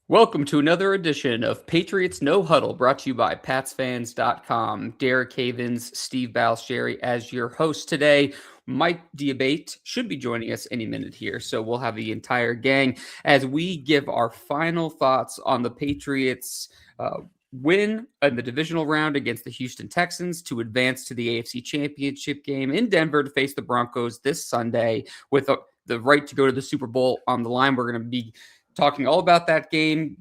Welcome to another edition of Patriots No Huddle, brought to you by PatsFans.com. Derek Havens, Steve Balsherry as your host today. Mike Diabate should be joining us any minute here, so we'll have the entire gang as we give our final thoughts on the Patriots' win in the divisional round against the Houston Texans to advance to the AFC Championship game in Denver to face the Broncos this Sunday with the right to go to the Super Bowl on the line. We're going to be talking all about that game,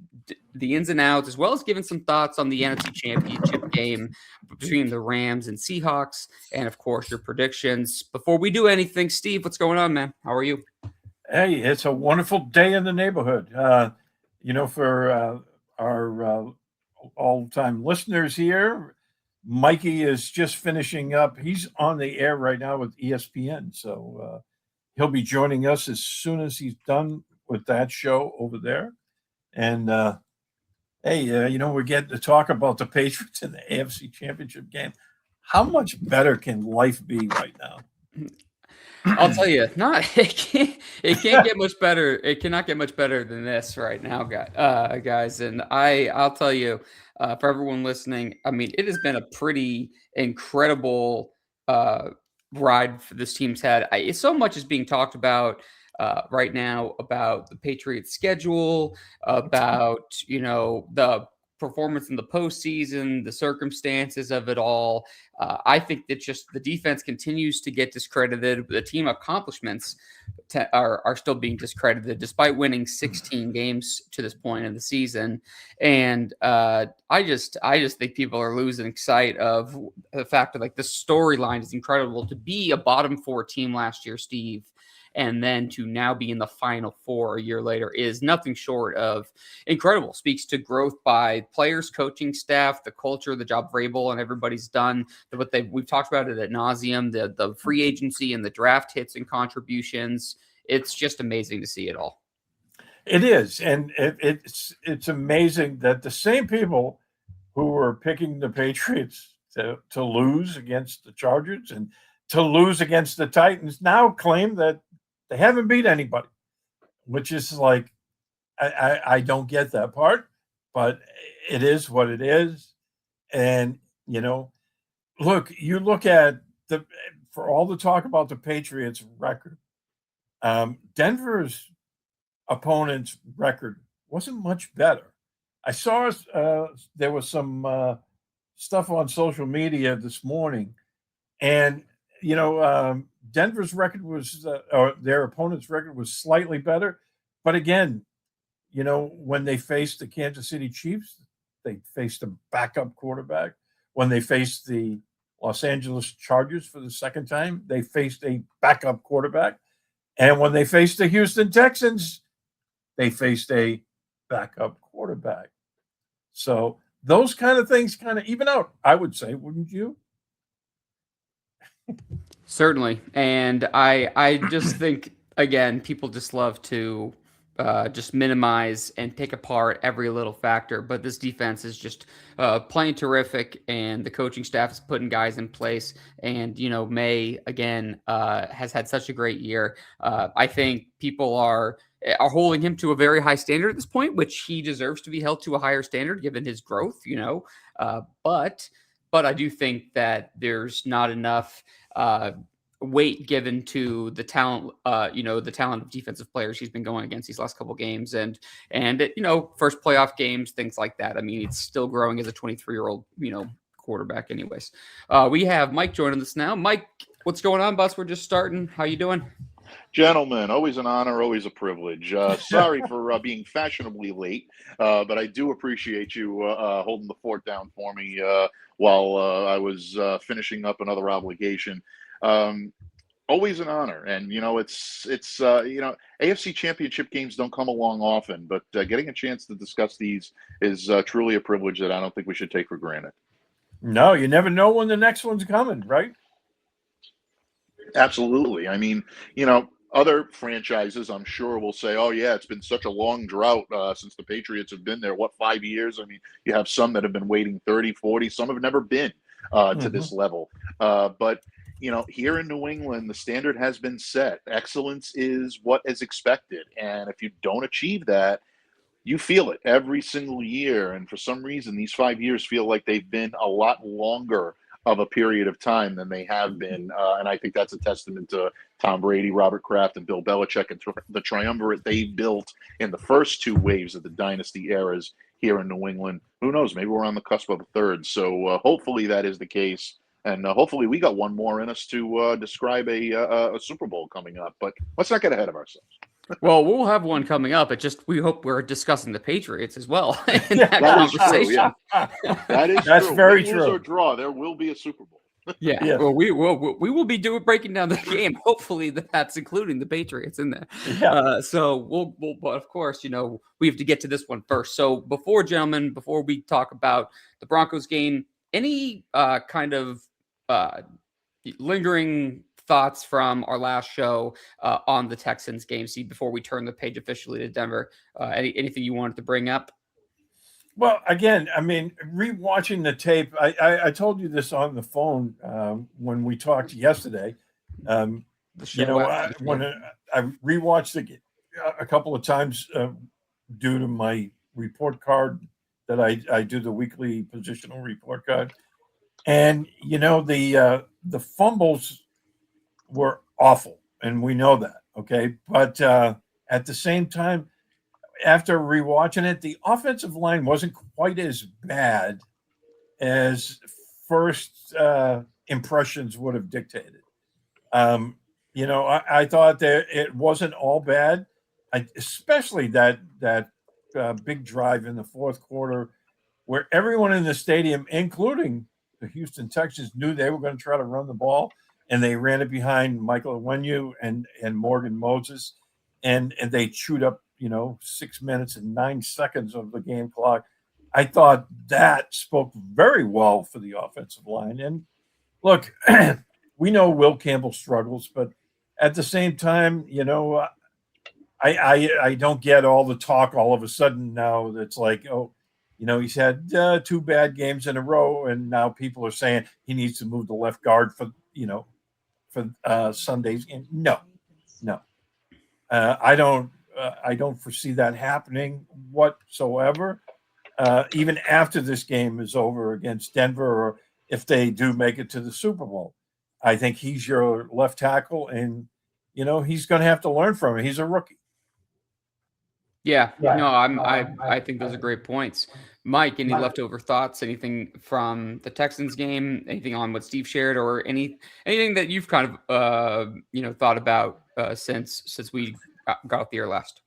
the ins and outs, as well as giving some thoughts on the NFC Championship game between the Rams and Seahawks, and of course your predictions. Before we do anything, Steve, what's going on, man? How are you? Hey, it's a wonderful day in the neighborhood. For our all-time listeners here, Mikey is just finishing up. He's on the air right now with ESPN, so he'll be joining us as soon as he's done with that show over there. And we're getting to talk about the Patriots in the AFC Championship game. How much better can life be right now? I'll tell you, it can't get much better. It cannot get much better than this right now, guys. And I'll tell you, for everyone listening, I mean, it has been a pretty incredible ride for this team's had. So much is being talked about right now about the Patriots' schedule, about the performance in the postseason, the circumstances of it all. I think that just the defense continues to get discredited. The team accomplishments are still being discredited despite winning 16 games to this point in the season. And I just think people are losing sight of the fact that like the storyline is incredible. To be a bottom four team last year, Steve, and then to now be in the Final Four a year later is nothing short of incredible. Speaks to growth by players, coaching staff, the culture, the job Vrabel and everybody's done. We've talked about it ad nauseum, the free agency and the draft hits and contributions. It's just amazing to see it all. It is, and it's amazing that the same people who were picking the Patriots to lose against the Chargers and to lose against the Titans now claim that they haven't beat anybody, which is like, I don't get that part, but it is what it is. And, look at for all the talk about the Patriots record, Denver's opponent's record wasn't much better. I saw there was some stuff on social media this morning, and Denver's record was, or their opponent's record was slightly better. But again, when they faced the Kansas City Chiefs, they faced a backup quarterback. When they faced the Los Angeles Chargers for the second time, they faced a backup quarterback. And when they faced the Houston Texans, they faced a backup quarterback. So those kind of things kind of even out, I would say, wouldn't you? Certainly. And I just think, again, people just love to just minimize and pick apart every little factor. But this defense is just playing terrific, and the coaching staff is putting guys in place. And, May, again, has had such a great year. I think people are holding him to a very high standard at this point, which he deserves to be held to a higher standard given his growth, But I do think that there's not enough weight given to the talent, the talent of defensive players he's been going against these last couple of games, and first playoff games, things like that. I mean, it's still growing as a 23-year-old, quarterback. Anyways, we have Mike joining us now. Mike, what's going on, boss? We're just starting. How you doing? Gentlemen, always an honor, always a privilege. Sorry for being fashionably late, but I do appreciate you holding the fort down for me while I was finishing up another obligation. Always an honor, and it's AFC Championship games don't come along often, but getting a chance to discuss these is truly a privilege that I don't think we should take for granted. No, you never know when the next one's coming, right? Absolutely. I mean, other franchises, I'm sure, will say, oh, yeah, it's been such a long drought since the Patriots have been there. 5 years? I mean, you have some that have been waiting 30, 40. Some have never been to this level. But, here in New England, the standard has been set. Excellence is what is expected. And if you don't achieve that, you feel it every single year. And for some reason, these 5 years feel like they've been a lot longer of a period of time than they have been. And I think that's a testament to Tom Brady, Robert Kraft, and Bill Belichick, and the triumvirate they built in the first two waves of the dynasty eras here in New England. Who knows? Maybe we're on the cusp of a third. So hopefully that is the case. And hopefully we got one more in us to describe a Super Bowl coming up. But let's not get ahead of ourselves. Well, we'll have one coming up. We hope we're discussing the Patriots as well in Yeah, that That is conversation. true. Yeah, That's true. very Win, lose, true. or draw, there will be a Super Bowl. Yeah. Yes. Well, we will be breaking down the game. Hopefully, that's including the Patriots in there. Yeah. So but of course, we have to get to this one first. So before we talk about the Broncos game, any kind of lingering thoughts from our last show on the Texans game? See, before we turn the page officially to Denver, anything you wanted to bring up? Well, again, I mean, rewatching the tape, I told you this on the phone when we talked yesterday. When I rewatched it a couple of times due to my report card that I do, the weekly positional report card, and the fumbles were awful, and we know that, okay? But at the same time, after rewatching it, the offensive line wasn't quite as bad as first impressions would have dictated. I thought that it wasn't all bad, especially that big drive in the fourth quarter where everyone in the stadium, including the Houston Texans, knew they were going to try to run the ball, and they ran it behind Michael Onwenu and Morgan Moses, and they chewed up 6 minutes and 9 seconds of the game clock. I thought that spoke very well for the offensive line. And look, we know Will Campbell struggles, but at the same time, I don't get all the talk all of a sudden now that's like, he's had 2 bad games in a row, and now people are saying he needs to move the left guard for Sunday's game. No. I don't foresee that happening whatsoever. Even after this game is over against Denver, or if they do make it to the Super Bowl, I think he's your left tackle, and he's going to have to learn from it. He's a rookie. Yeah. No, I think those are great points. Mike, any leftover thoughts? Anything from the Texans game? Anything on what Steve shared, or anything that you've kind of thought about since we got off the air last?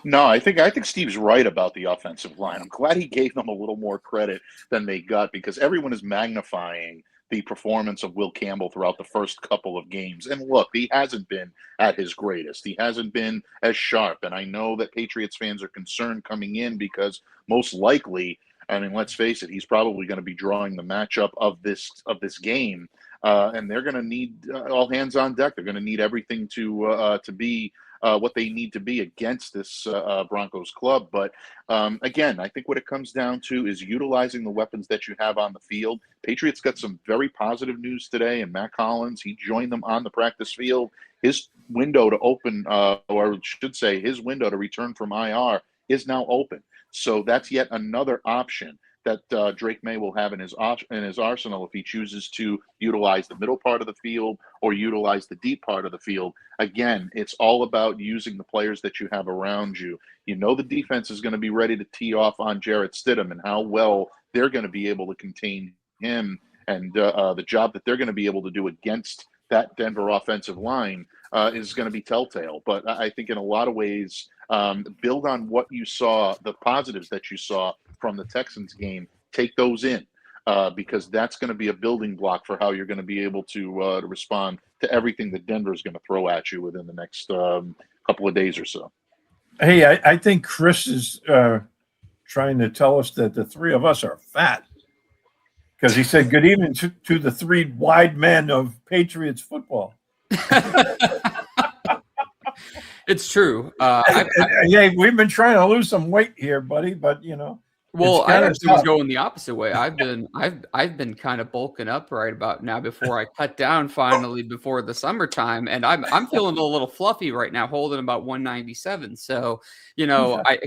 No, I think Steve's right about the offensive line. I'm glad he gave them a little more credit than they got, because everyone is magnifying the performance of Will Campbell throughout the first couple of games. And look, he hasn't been at his greatest. He hasn't been as sharp. And I know that Patriots fans are concerned coming in because most likely, I mean, let's face it, he's probably going to be drawing the matchup of this game. And they're going to need all hands on deck. They're going to need everything to be what they need to be against this Broncos club. But again, I think what it comes down to is utilizing the weapons that you have on the field. Patriots got some very positive news today, and Matt Collins, he joined them on the practice field. His window to open, or I should say his window to return from IR is now open. So that's yet another option that Drake May will have in his arsenal if he chooses to utilize the middle part of the field or utilize the deep part of the field. Again, it's all about using the players that you have around you. The defense is going to be ready to tee off on Jarrett Stidham, and how well they're going to be able to contain him, and the job that they're going to be able to do against that Denver offensive line is going to be telltale. But I think in a lot of ways, build on what you saw, the positives that you saw from the Texans game, take those in, because that's going to be a building block for how you're going to be able to respond to everything that Denver is going to throw at you within the next couple of days or so. Hey, I think Chris is trying to tell us that the three of us are fat, because he said good evening to the three wide men of Patriots football. It's true. Yeah, we've been trying to lose some weight here, buddy, but Well, I kind of actually was tough. going the opposite way. I've been kind of bulking up right about now before I cut down finally before the summertime, and I'm feeling a little fluffy right now, holding about 197. So,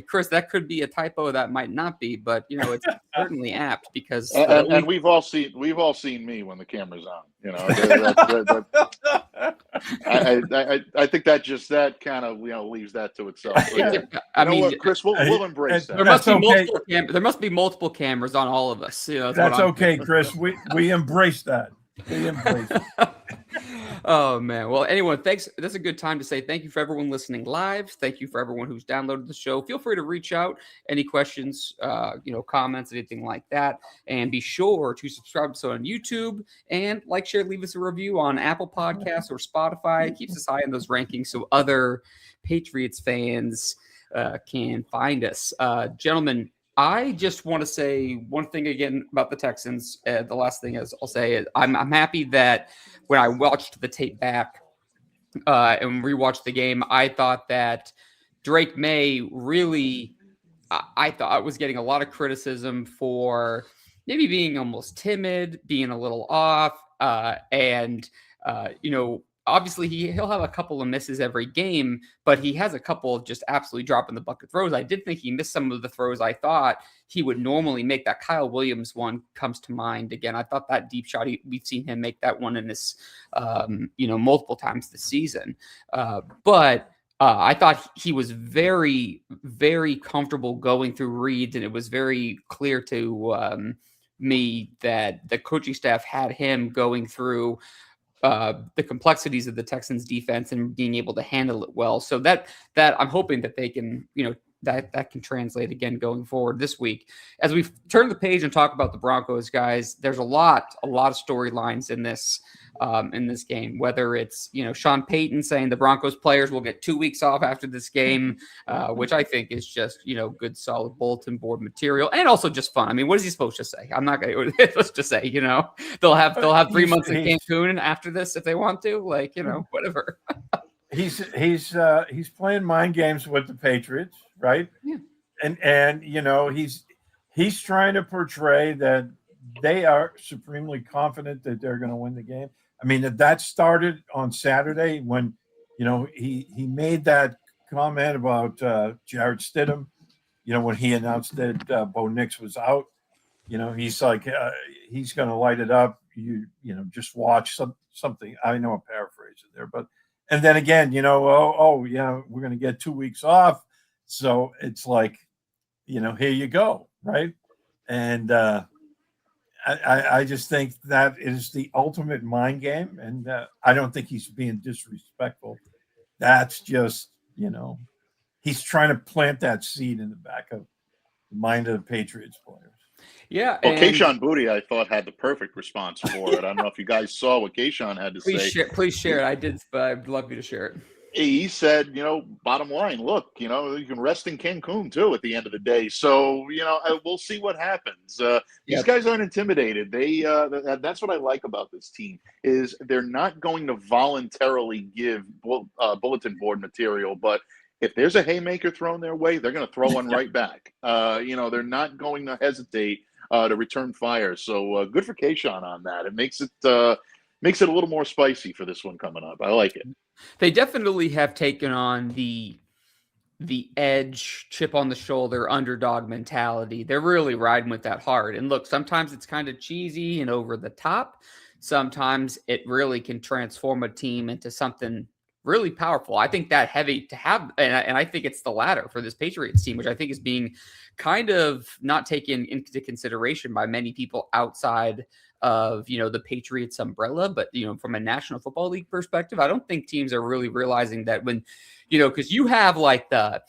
Chris, that could be a typo, that might not be, but it's certainly apt because And we've all seen me when the camera's on. I think that kind of leaves that to itself. So, yeah. I mean, what, Chris, we'll embrace that. There must be multiple there must be multiple cameras on all of us. That's okay, Chris. We embrace that. We embrace it. Oh man. Well, anyone, thanks. That's a good time to say thank you for everyone listening live. Thank you for everyone who's downloaded the show. Feel free to reach out, any questions, comments, anything like that. And be sure to subscribe to us on YouTube and share, leave us a review on Apple Podcasts or Spotify. It keeps us high in those rankings so other Patriots fans can find us. Gentlemen, I just want to say one thing again about the Texans. The last thing is I'll say is I'm happy that when I watched the tape back and rewatched the game, I thought that Drake May really, I thought I was getting a lot of criticism for maybe being almost timid, being a little off, obviously he'll have a couple of misses every game, but he has a couple of just absolutely dropping the bucket throws. I did think he missed some of the throws I thought he would normally make. That Kyle Williams one comes to mind again. I thought that deep shot, we've seen him make that one in this, multiple times this season. But I thought he was very, very comfortable going through reads, and it was very clear to me that the coaching staff had him going through the complexities of the Texans defense and being able to handle it well. So that I'm hoping that they can, that can translate again going forward this week. As we turn the page and talk about the Broncos, guys, there's a lot of storylines in this game, whether it's, Sean Payton saying the Broncos players will get 2 weeks off after this game, which I think is just, good, solid bulletin board material and also just fun. I mean, what is he supposed to say? I'm not going to, supposed to say, they'll have 3 months in Cancun after this if they want to, whatever. He's playing mind games with the Patriots, right? Yeah. And he's trying to portray that they are supremely confident that they're going to win the game. I mean, that started on Saturday when, he made that comment about Jared Stidham, when he announced that Bo Nix was out. He's like, he's going to light it up. Just watch something. I know I'm paraphrasing there, but and then again, we're going to get 2 weeks off. So it's like, here you go, right? And I just think that is the ultimate mind game. And I don't think he's being disrespectful. That's just, he's trying to plant that seed in the back of the mind of the Patriots players. Yeah. Well, Kayshon Boutte, I thought, had the perfect response for it. I don't know if you guys saw what Kayshon had to say. Please share it. I did, but I'd love you to share it. He said, bottom line, look, you can rest in Cancun too at the end of the day. So, we'll see what happens. These guys aren't intimidated. They that's what I like about this team is they're not going to voluntarily give bulletin board material, but if there's a haymaker thrown their way, they're going to throw one right back. They're not going to hesitate to return fire. So good for Kayshon on that. It makes it a little more spicy for this one coming up. I like it. They definitely have taken on the edge, chip on the shoulder, underdog mentality. They're really riding with that hard. And look, sometimes it's kind of cheesy and over the top. Sometimes it really can transform a team into something really powerful. I think that heavy to have, and I think it's the latter for this Patriots team, which I think is being kind of not taken into consideration by many people outside of, the Patriots umbrella, but, from a National Football League perspective, I don't think teams are really realizing that when, because you have like the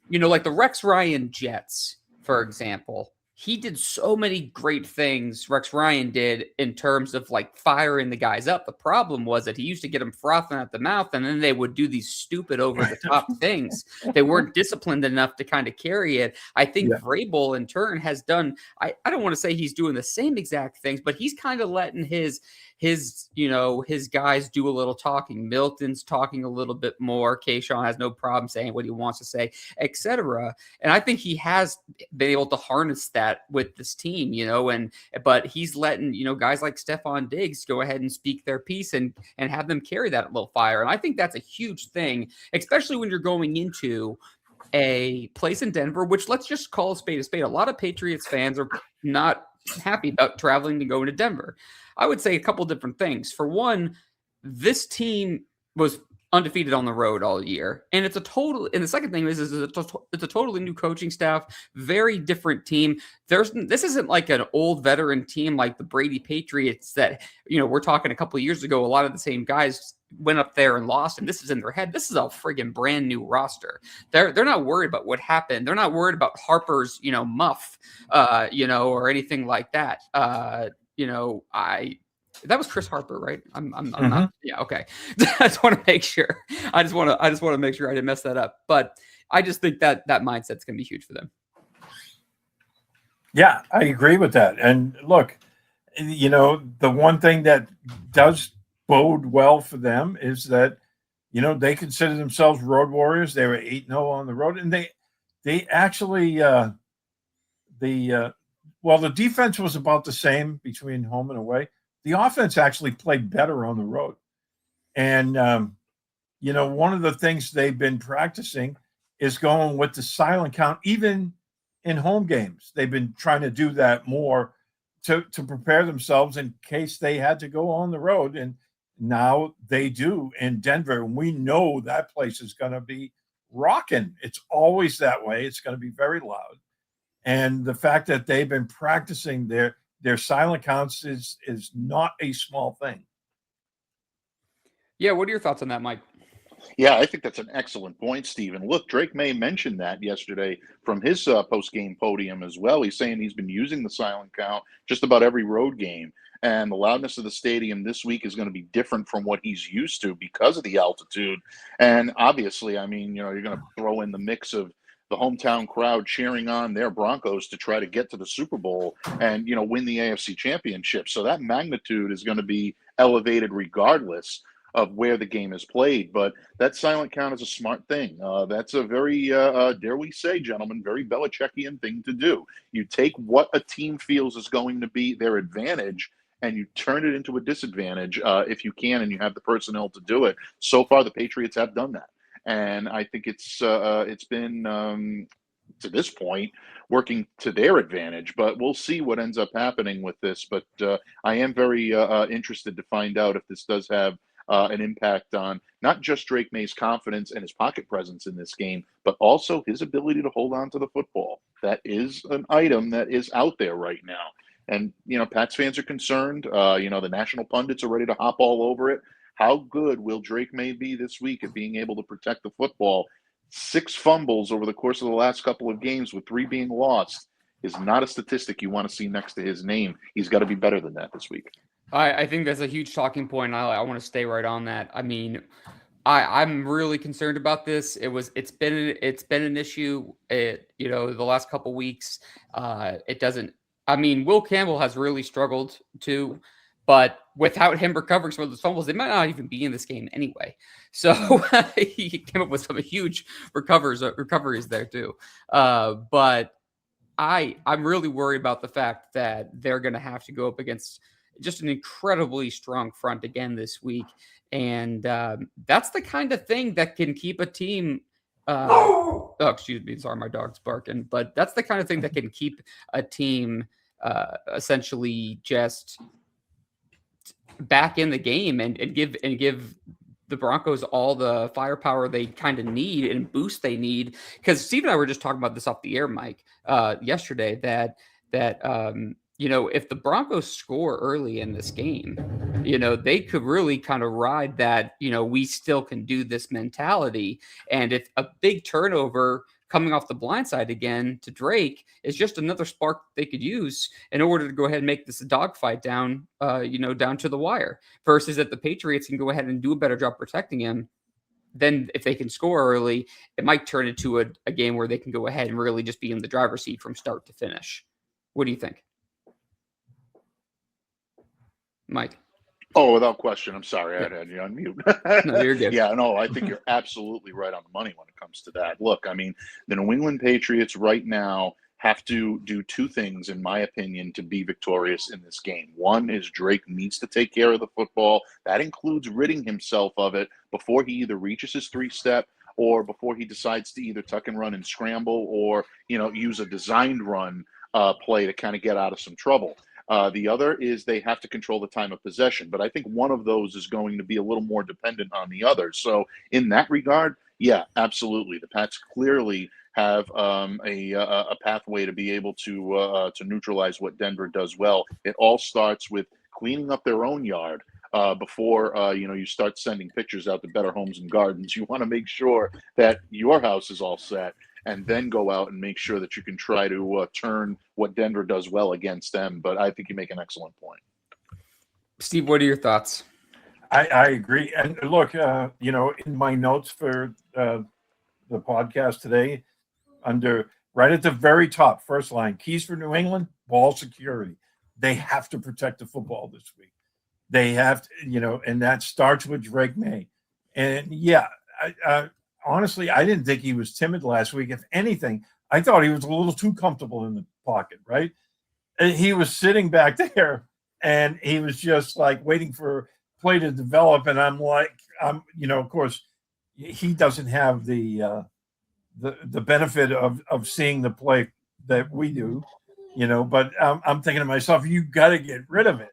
Rex Ryan Jets, for example. He did so many great things, Rex Ryan did, in terms of firing the guys up. The problem was that he used to get them frothing at the mouth, and then they would do these stupid over-the-top things. They weren't disciplined enough to kind of carry it. I think Vrabel, in turn, has done, I don't want to say he's doing the same exact things, but he's kind of letting his guys do a little talking. Milton's talking a little bit more. Kayshon has no problem saying what he wants to say, etc. And I think he has been able to harness that that with this team, but he's letting, guys like Stephon Diggs go ahead and speak their piece and have them carry that little fire. And I think that's a huge thing, especially when you're going into a place in Denver, which, let's just call a spade a spade. A lot of Patriots fans are not happy about traveling to go into Denver. I would say a couple different things. For one, this team was undefeated on the road all year, and it's a total. And the second thing is it's a totally new coaching staff, very different team. This isn't like an old veteran team like the Brady Patriots that we're talking a couple of years ago. A lot of the same guys went up there and lost, and this is in their head. This is a friggin' brand new roster. They're not worried about what happened. They're not worried about Harper's muff, or anything like that. That was Chris Harper, right? I'm not. Yeah, okay. I just want to make sure. I just want to make sure I didn't mess that up. But I just think that mindset's going to be huge for them. Yeah, I agree with that. And look, the one thing that does bode well for them is that they consider themselves road warriors. They were 8-0 on the road, and they actually the defense was about the same between home and away. The offense actually played better on the road. And, one of the things they've been practicing is going with the silent count, even in home games. They've been trying to do that more to prepare themselves in case they had to go on the road. And now they do in Denver. And we know that place is going to be rocking. It's always that way. It's going to be very loud. And the fact that they've been practicing their silent counts is not a small thing. Yeah, what are your thoughts on that, Mike? Yeah, I think that's an excellent point, Stephen. Look, Drake May mentioned that yesterday from his post-game podium as well. He's saying he's been using the silent count just about every road game. And the loudness of the stadium this week is going to be different from what he's used to because of the altitude. And obviously, I mean, you're going to throw in the mix of the hometown crowd cheering on their Broncos to try to get to the Super Bowl and, win the AFC Championship. So that magnitude is going to be elevated regardless of where the game is played. But that silent count is a smart thing. That's a very, dare we say, gentlemen, very Belichickian thing to do. You take what a team feels is going to be their advantage and you turn it into a disadvantage if you can and you have the personnel to do it. So far, the Patriots have done that. And I think it's been, to this point, working to their advantage. But we'll see what ends up happening with this. But I am very interested to find out if this does have an impact on not just Drake May's confidence and his pocket presence in this game, but also his ability to hold on to the football. That is an item that is out there right now. And, Pats fans are concerned. The national pundits are ready to hop all over it. How good will Drake May be this week at being able to protect the football? 6 fumbles over the course of the last couple of games with 3 being lost is not a statistic you want to see next to his name. He's got to be better than that this week. I think that's a huge talking point. I want to stay right on that. I mean, I'm really concerned about this. It's been an issue. The last couple weeks. It doesn't. I mean, Will Campbell has really struggled too. But without him recovering some of those fumbles, they might not even be in this game anyway. So he came up with some huge recoveries there too. But I'm really worried about the fact that they're going to have to go up against just an incredibly strong front again this week. And that's the kind of thing that can keep a team. Oh, excuse me. Sorry, my dog's barking. But that's the kind of thing that can keep a team essentially just back in the game and give the Broncos all the firepower they kind of need and boost they need. Because Steve and I were just talking about this off the air, Mike, yesterday, that if the Broncos score early in this game, they could really kind of ride that, we still can do this mentality. And if a big turnover coming off the blind side again to Drake is just another spark they could use in order to go ahead and make this a dogfight down to the wire, versus if the Patriots can go ahead and do a better job protecting him, then if they can score early, it might turn into a game where they can go ahead and really just be in the driver's seat from start to finish. What do you think, Mike? Oh, without question. I'm sorry. I had you on mute. No, you're good. Yeah, no, I think you're absolutely right on the money when it comes to that. Look, I mean, the New England Patriots right now have to do two things, in my opinion, to be victorious in this game. One is Drake needs to take care of the football. That includes ridding himself of it before he either reaches his three-step or before he decides to either tuck and run and scramble or, use a designed run play to kind of get out of some trouble. The other is they have to control the time of possession. But I think one of those is going to be a little more dependent on the other. So in that regard, yeah, absolutely. The Pats clearly have a pathway to be able to neutralize what Denver does well. It all starts with cleaning up their own yard. Before you start sending pictures out to Better Homes and Gardens, you want to make sure that your house is all set, and then go out and make sure that you can try to turn what Denver does well against them. But I think you make an excellent point. Steve, what are your thoughts? I agree. And look, in my notes for the podcast today, under right at the very top, first line, keys for New England, ball security. They have to protect the football this week. They have to, and that starts with Drake May. And yeah, honestly, I didn't think he was timid last week. If anything, I thought he was a little too comfortable in the pocket, right? And he was sitting back there and he was just like waiting for play to develop. And I'm like, of course, he doesn't have the benefit of seeing the play that we do, but I'm thinking to myself, you got to get rid of it,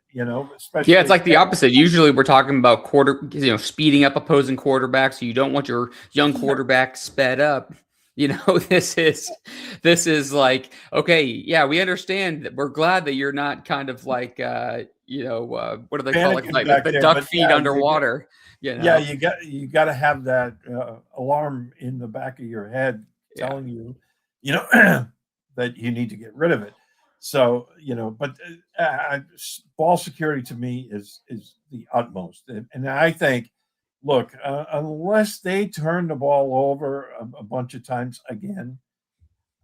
especially. Yeah, it's like the opposite. Usually we're talking about speeding up opposing quarterbacks. So you don't want your young quarterback sped up. This is like, okay, yeah, we understand that. We're glad that you're not kind of like, what do they call it? Like the duck feet underwater. Yeah, you got to have that alarm in the back of your head telling you, that you need to get rid of it. So, but ball security to me is the utmost. And I think, look, unless they turn the ball over a bunch of times again,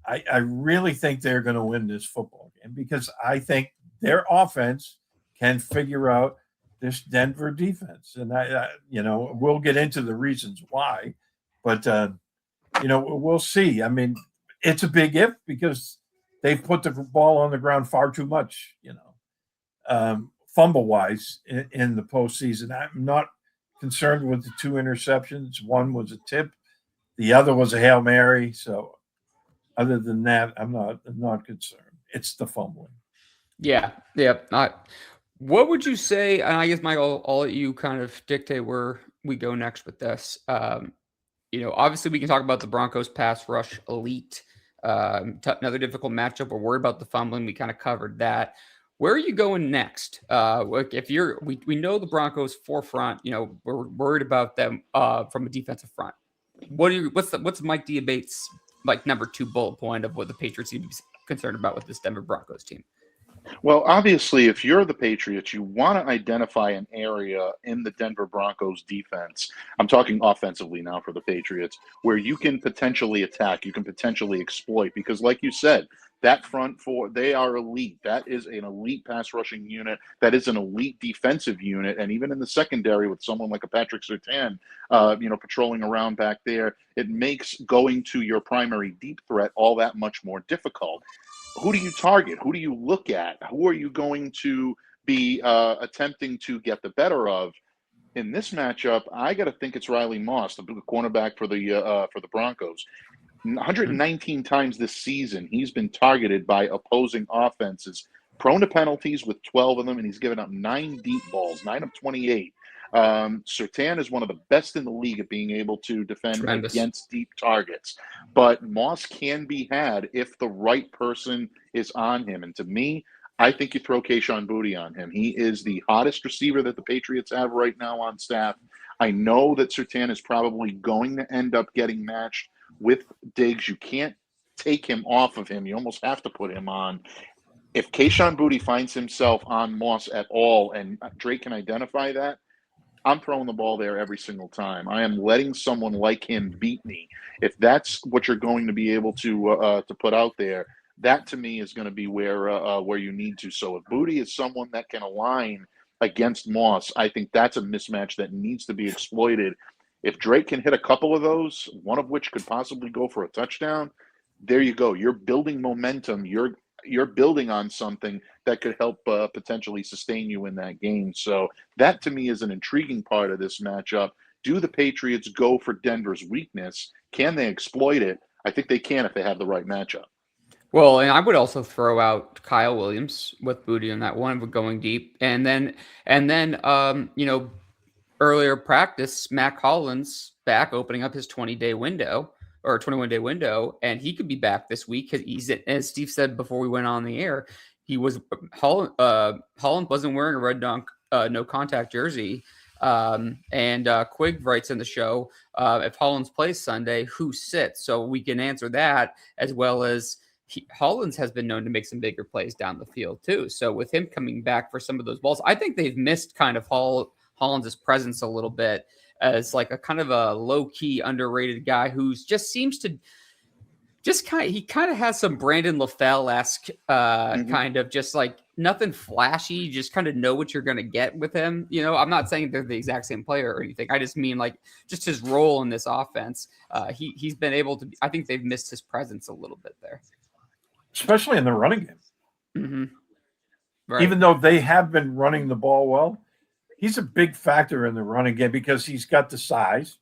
I really think they're going to win this football game, because I think their offense can figure out this Denver defense. And we'll get into the reasons why, but we'll see. I mean, it's a big if, because they've put the ball on the ground far too much, fumble wise in the postseason. I'm not concerned with the two interceptions. One was a tip, the other was a Hail Mary. So other than that, I'm not concerned. It's the fumbling. Yeah. What would you say? And I guess, Michael, I'll let you kind of dictate where we go next with this. Obviously we can talk about the Broncos pass rush elite. Another difficult matchup. We're worried about the fumbling. We kind of covered that. Where are you going next? If we know the Broncos forefront, we're worried about them from a defensive front. What's Mike Diabate's like number 2 bullet point of what the Patriots need to be concerned about with this Denver Broncos team? Well, obviously, if you're the Patriots, you want to identify an area in the Denver Broncos defense. I'm talking offensively now for the Patriots, where you can potentially attack, you can potentially exploit, because like you said, that front four, they are elite. That is an elite pass rushing unit. That is an elite defensive unit. And even in the secondary with someone like a Patrick Surtain, patrolling around back there, it makes going to your primary deep threat all that much more difficult. Who do you target? Who do you look at? Who are you going to be attempting to get the better of in this matchup? I got to think it's Riley Moss, the cornerback for the Broncos. 119 times this season, he's been targeted by opposing offenses, prone to penalties with 12 of them, and he's given up 9 deep balls, 9 of 28. Surtain is one of the best in the league at being able to defend against deep targets. But Moss can be had if the right person is on him. And to me, I think you throw Kayshon Boutte on him. He is the hottest receiver that the Patriots have right now on staff. I know that Surtain is probably going to end up getting matched with Diggs. You can't take him off of him. You almost have to put him on. If Kayshon Boutte finds himself on Moss at all, and Drake can identify that, I'm throwing the ball there every single time. I am letting someone like him beat me. If that's what you're going to be able to put out there, that to me is going to be where you need to. So if Boutte is someone that can align against Moss, I think that's a mismatch that needs to be exploited. If Drake can hit a couple of those, one of which could possibly go for a touchdown, there you go. You're building momentum. You're building on something that could help potentially sustain you in that game. So that to me is an intriguing part of this matchup. Do the Patriots go for Denver's weakness? Can they exploit it? I think they can if they have the right matchup. Well, and I would also throw out Kyle Williams with Booty on that one, but going deep, and then earlier practice, Mac Hollins back opening up his 20-day window or 21-day window, and he could be back this week because he's, as Steve said before we went on the air, Holland wasn't wearing a red dunk no contact jersey. And Quigg writes in the show, if Hollins plays Sunday, who sits? So we can answer that, as well as Hollins has been known to make some bigger plays down the field too. So with him coming back for some of those balls, I think they've missed kind of Hollins' presence a little bit as like a kind of a low-key underrated guy who's just seems to he kind of has some Brandon LaFell-esque kind of just like nothing flashy, you just kind of know what you're going to get with him. I'm not saying they're the exact same player or anything. I just mean like just his role in this offense. He's been able to, I think they've missed his presence a little bit there. Especially in the running game. Mm-hmm. Right. Even though they have been running the ball well, he's a big factor in the running game because he's got the size,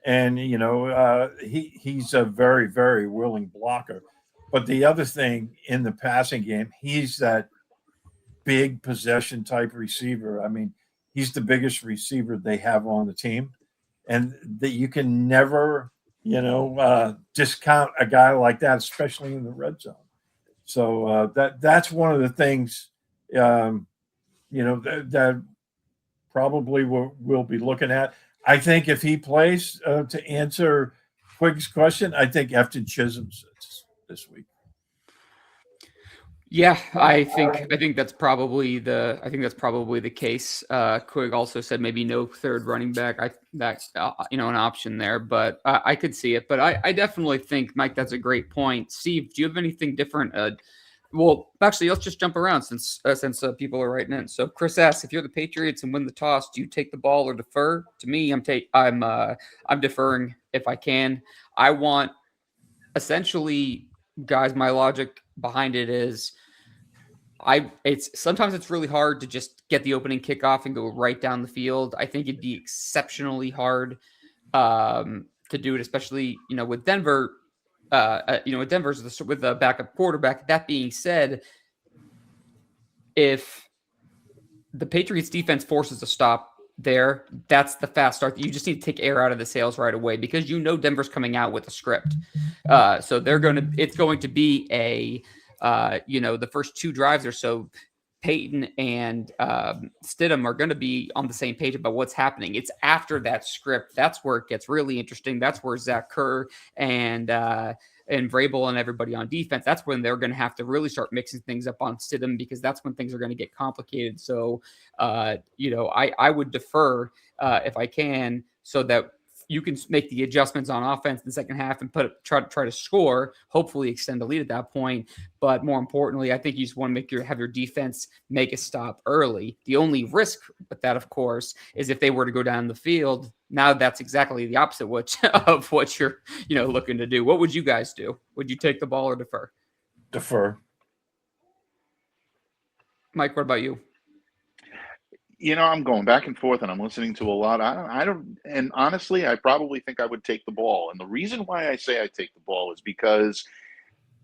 and he's a very, very willing blocker. But the other thing in the passing game, he's that big possession type receiver. I mean, he's the biggest receiver they have on the team, and that you can never, discount a guy like that, especially in the red zone. So that's one of the things, that probably we'll be looking at. I think if he plays, to answer Quigg's question, I think Efton Chisholm sits this week. Yeah, I think that's probably the case. Quigg also said maybe no third running back. That's an option there, but I could see it. But I definitely think, Mike, that's a great point. Steve, do you have anything different? Well, actually, let's just jump around since people are writing in. So Chris asks, if you're the Patriots and win the toss, do you take the ball or defer? To me, I'm deferring if I can. I want, essentially, guys, my logic behind it is sometimes it's really hard to just get the opening kickoff and go right down the field. I think it'd be exceptionally hard to do it, especially with Denver. With Denver's with a backup quarterback. That being said, if the Patriots defense forces a stop there, that's the fast start. You just need to take air out of the sails right away because Denver's coming out with a script. So it's going to be the first two drives or so, Peyton and Stidham are going to be on the same page about what's happening. It's after that script. That's where it gets really interesting. That's where Zach Kerr and Vrabel and everybody on defense, that's when they're going to have to really start mixing things up on Stidham, because that's when things are going to get complicated. So, I would defer if I can, so that you can make the adjustments on offense in the second half and try to score, hopefully extend the lead at that point. But more importantly, I think you just want to have your defense make a stop early. The only risk with that, of course, is if they were to go down the field. Now that's exactly the opposite of what you're looking to do. What would you guys do? Would you take the ball or defer? Defer. Mike, what about you? I'm going back and forth, and I'm listening to a lot. I don't, and honestly, I probably think I would take the ball. And the reason why I say I take the ball is because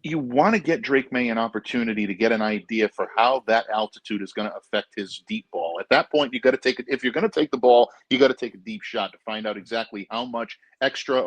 you want to get Drake May an opportunity to get an idea for how that altitude is going to affect his deep ball. At that point, you got to take it. If you're going to take the ball, you got to take a deep shot to find out exactly how much extra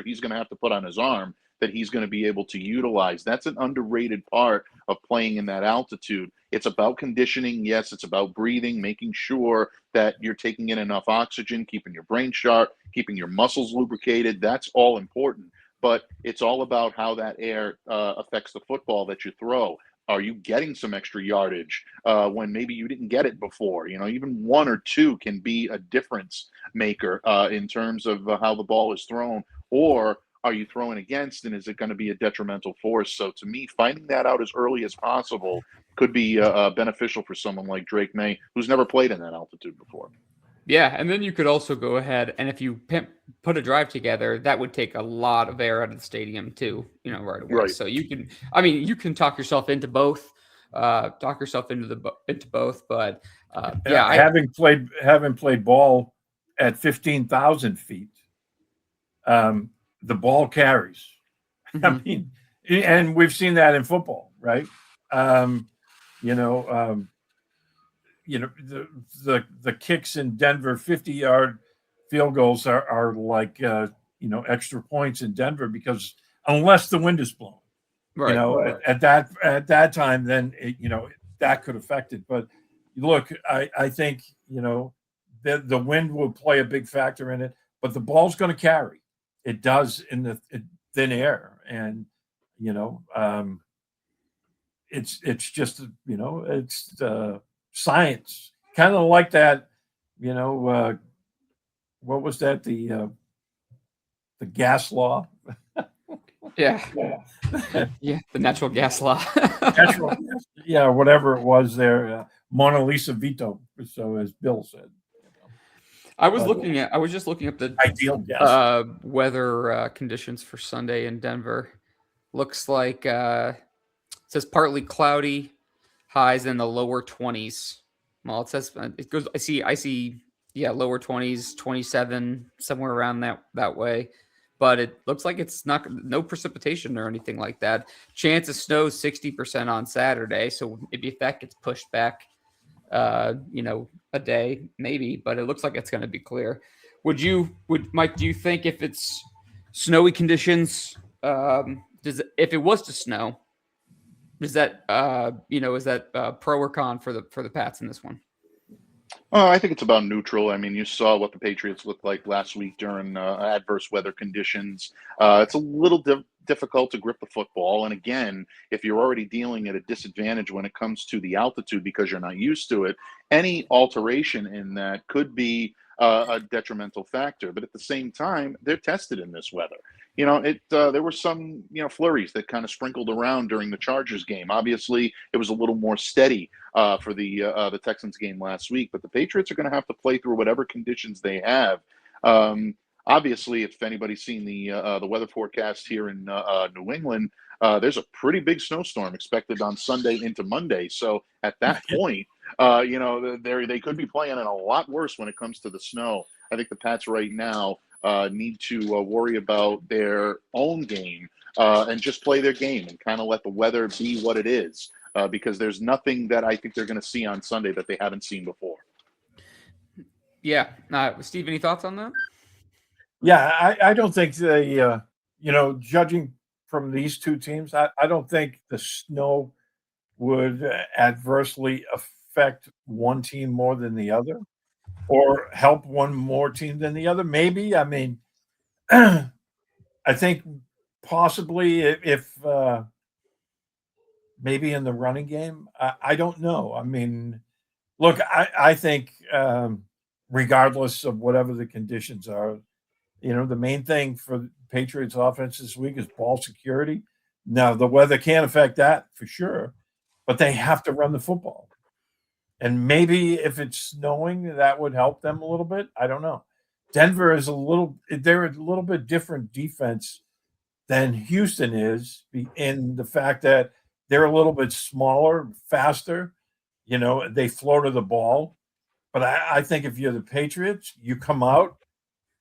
he's going to have to put on his arm that he's going to be able to utilize. That's an underrated part of playing in that altitude. It's about conditioning. Yes, it's about breathing, making sure that you're taking in enough oxygen, keeping your brain sharp, keeping your muscles lubricated. That's all important. But it's all about how that air affects the football that you throw. Are you getting some extra yardage when maybe you didn't get it before? Even one or two can be a difference maker in terms of how the ball is thrown. Or are you throwing against, and is it going to be a detrimental force? So to me, finding that out as early as possible could be beneficial for someone like Drake May, who's never played in that altitude before. Yeah, and then you could also go ahead and if you put a drive together, that would take a lot of air out of the stadium too, right away. Right. So you can talk yourself into both, into both. But yeah, having played ball at 15,000 feet, the ball carries. I mean, and we've seen that in football, right? You know, the kicks in Denver, 50-yard field goals are like extra points in Denver because unless the wind is blowing, right. at that time, then that could affect it. But look, I think the wind will play a big factor in it, but the ball's going to carry. It does in the thin air, and it's just it's science, kind of like that. What was that, the gas law? Yeah. Yeah, the natural gas law. Natural gas, yeah, whatever it was there. Mona Lisa veto, so as Bill said. I was just looking up the Ideal gas. weather conditions for Sunday in Denver. Looks like it says partly cloudy, highs in the lower 20s. Well, it says it goes. I see. Yeah, lower 20s, 27, somewhere around that way. But it looks like it's no precipitation or anything like that. Chance of snow 60% on Saturday. So maybe if that gets pushed back, a day maybe. But it looks like it's going to be clear. Would Mike? Do you think if it's snowy conditions, if it was to snow? Is that pro or con for the Pats in this one? Oh, I think it's about neutral. I mean, you saw what the Patriots looked like last week during adverse weather conditions. It's a little difficult to grip the football. And again, if you're already dealing at a disadvantage when it comes to the altitude because you're not used to it, any alteration in that could be a detrimental factor. But at the same time, they're tested in this weather. There were some flurries that kind of sprinkled around during the Chargers game. Obviously, it was a little more steady for the Texans game last week, but the Patriots are going to have to play through whatever conditions they have. Obviously, if anybody's seen the weather forecast here in New England, there's a pretty big snowstorm expected on Sunday into Monday. So at that point, they could be playing in a lot worse when it comes to the snow. I think the Pats right now need to worry about their own game and just play their game and kind of let the weather be what it is. Because there's nothing that I think they're going to see on Sunday that they haven't seen before. Yeah. Steve, any thoughts on that? Yeah, I don't think they, judging from these two teams, I don't think the snow would adversely affect one team more than the other or help one more team than the other. Maybe. I mean, I think possibly if maybe in the running game, I don't know. I mean, look, I think regardless of whatever the conditions are, the main thing for Patriots offense this week is ball security. Now, the weather can affect that for sure, but they have to run the football. And maybe if it's snowing, that would help them a little bit. I don't know. Denver is they're a little bit different defense than Houston is in the fact that they're a little bit smaller, faster. They flow to the ball. But I think if you're the Patriots, you come out,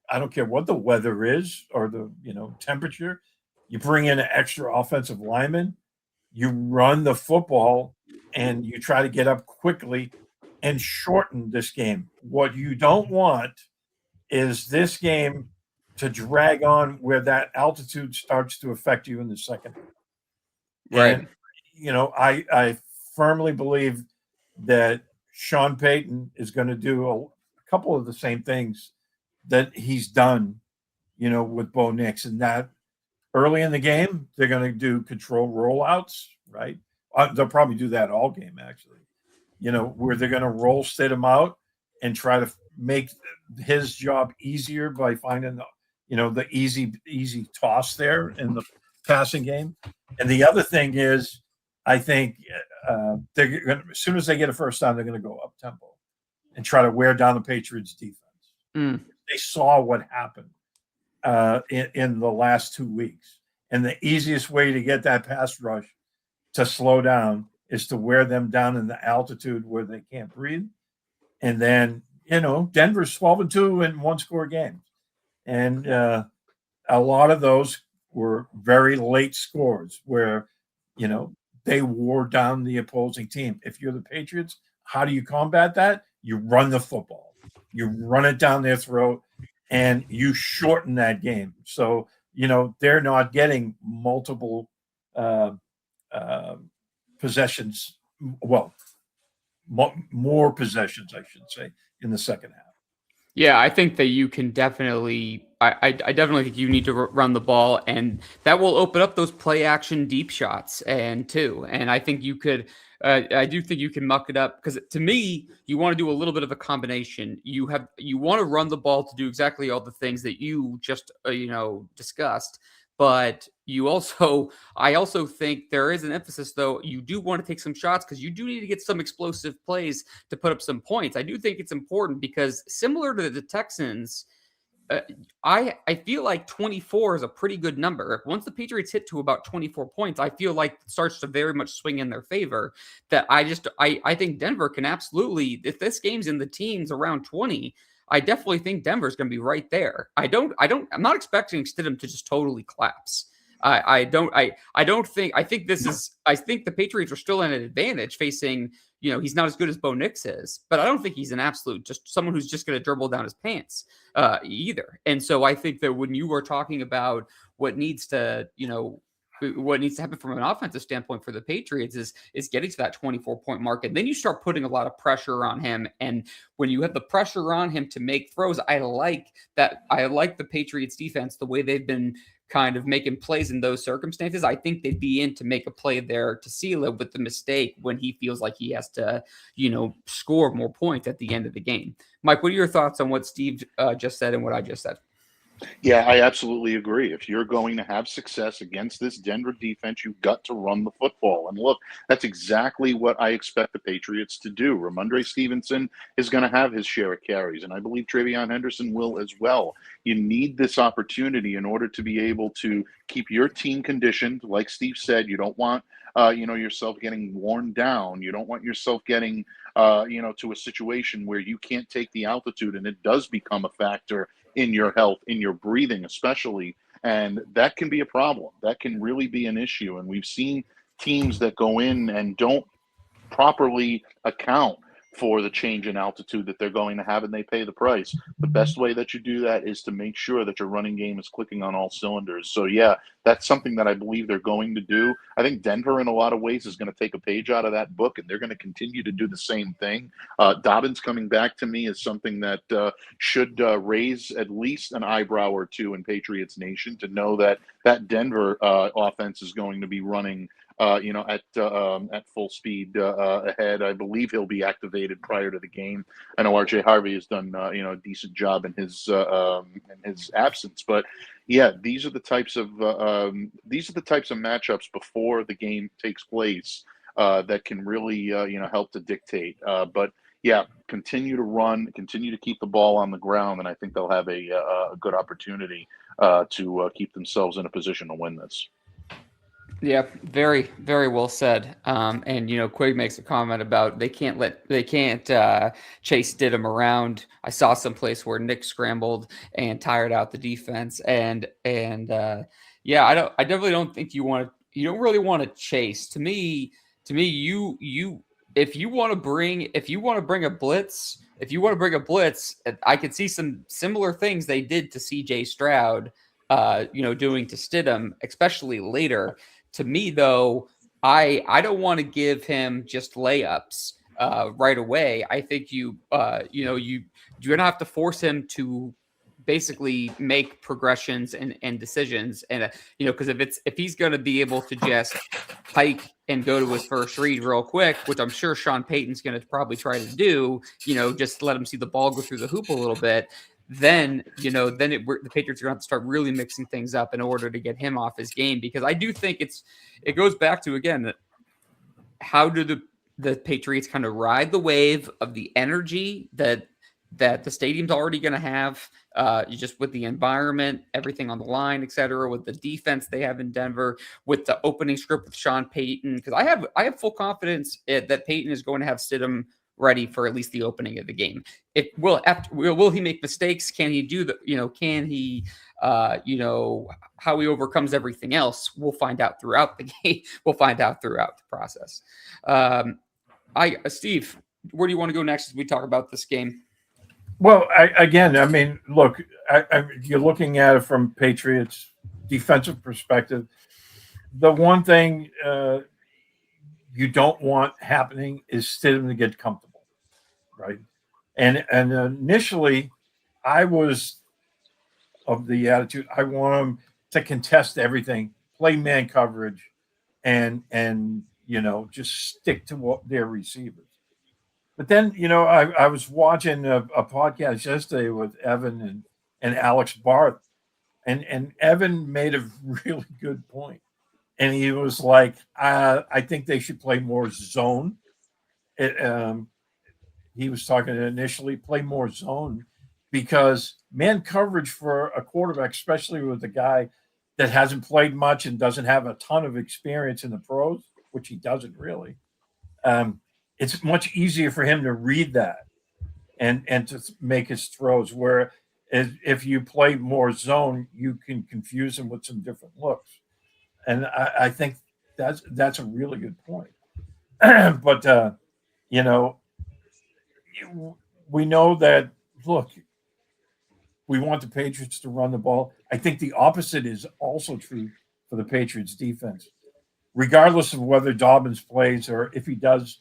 I don't care what the weather is or the temperature, you bring in an extra offensive lineman, you run the football, and you try to get up quickly and shorten this game. What you don't want is this game to drag on where that altitude starts to affect you in the second half. Right. And I firmly believe that Sean Payton is going to do a couple of the same things that he's done, with Bo Nix, and that early in the game, they're going to do control rollouts, right? They'll probably do that all game, actually, where they're going to roll Stidham out and try to make his job easier by finding the easy toss there in the passing game. And the other thing is, I think they're going to, as soon as they get a first down, they're going to go up tempo. and try to wear down the Patriots defense. They saw what happened in the last 2 weeks. And the easiest way to get that pass rush to slow down is to wear them down in the altitude where they can't breathe. And then, Denver's 12-2 in one-score games. And a lot of those were very late scores where, they wore down the opposing team. If you're the Patriots, how do you combat that? You run the football. You run it down their throat, and you shorten that game. So, they're not getting multiple possessions. Well, more possessions, I should say, in the second half. Yeah, I think that you can definitely. I definitely think you need to run the ball, and that will open up those play action deep shots, and I think you could. I do think you can muck it up because to me, you want to do a little bit of a combination. You want to run the ball to do exactly all the things that you just discussed. But I also think there is an emphasis, though. You do want to take some shots because you do need to get some explosive plays to put up some points. I do think it's important because similar to the Texans, I feel like 24 is a pretty good number. Once the Patriots hit to about 24 points, I feel like it starts to very much swing in their favor. That I think Denver can absolutely, if this game's in the teens around 20, I definitely think Denver's going to be right there. I'm not expecting Stidham to just totally collapse. I think the Patriots are still in an advantage facing, he's not as good as Bo Nix is, but I don't think he's an absolute, just someone who's just going to dribble down his pants either. And so I think that when you were talking about what needs to happen from an offensive standpoint for the Patriots is getting to that 24-point mark. And then you start putting a lot of pressure on him. And when you have the pressure on him to make throws, I like the Patriots defense, the way they've been kind of making plays in those circumstances. I think they'd be in to make a play there to seal it with the mistake when he feels like he has to, score more points at the end of the game. Mike, what are your thoughts on what Steve just said and what I just said? Yeah, I absolutely agree. If you're going to have success against this Denver defense, you've got to run the football. And look, that's exactly what I expect the Patriots to do. Ramondre Stevenson is going to have his share of carries, and I believe Travion Henderson will as well. You need this opportunity in order to be able to keep your team conditioned. Like Steve said, you don't want yourself getting worn down. You don't want yourself getting to a situation where you can't take the altitude and it does become a factor in your health, in your breathing especially, and that can be a problem. That can really be an issue, and we've seen teams that go in and don't properly account for the change in altitude that they're going to have, and they pay the price. The best way that you do that is to make sure that your running game is clicking on all cylinders. So, yeah, that's something that I believe they're going to do. I think Denver, in a lot of ways, is going to take a page out of that book, and they're going to continue to do the same thing. Dobbins coming back to me is something that should raise at least an eyebrow or two in Patriots Nation to know that that Denver offense is going to be running at full speed ahead. I believe he'll be activated prior to the game. I know RJ Harvey has done a decent job in his absence, but yeah, these are the types of matchups before the game takes place that can really help to dictate. But yeah, continue to run, continue to keep the ball on the ground, and I think they'll have a good opportunity to keep themselves in a position to win this. Yeah, very, very well said. And Quig makes a comment about they can't chase Stidham around. I saw some place where Nick scrambled and tired out the defense, and yeah, I definitely don't think you don't really want to chase. To me, if you want to bring a blitz, I could see some similar things they did to C.J. Stroud, doing to Stidham, especially later. To me, though, I don't want to give him just layups right away. I think you're gonna have to force him to basically make progressions and decisions, and because if he's gonna be able to just hike and go to his first read real quick, which I'm sure Sean Payton's gonna probably try to do, just let him see the ball go through the hoop a little bit. Then the Patriots are going to have to start really mixing things up in order to get him off his game, because I do think it goes back to, again, how do the Patriots kind of ride the wave of the energy that the stadium's already going to have, just with the environment, everything on the line, etc., with the defense they have in Denver, with the opening script with Sean Payton, because I have full confidence that Payton is going to have Stidham ready for at least the opening of the game. Will he make mistakes? Can he do the can he how he overcomes everything else? We'll find out throughout the game. We'll find out throughout the process. Steve, where do you want to go next as we talk about this game? Well, I mean, look, you're looking at it from Patriots defensive perspective. The one thing you don't want happening is Stidham to get comfortable, right? And initially, I was of the attitude I want him to contest everything, play man coverage, and just stick to their receivers. But then, I was watching a podcast yesterday with Evan and Alex Barth, and Evan made a really good point. And he was like, I think they should play more zone. He was talking initially, play more zone, because man coverage for a quarterback, especially with a guy that hasn't played much and doesn't have a ton of experience in the pros, which he doesn't really, it's much easier for him to read that and to make his throws. Where if you play more zone, you can confuse him with some different looks. And I think that's a really good point. But you know, we know that. Look, we want the Patriots to run the ball. I think the opposite is also true for the Patriots defense. Regardless of whether Dobbins plays or if he does,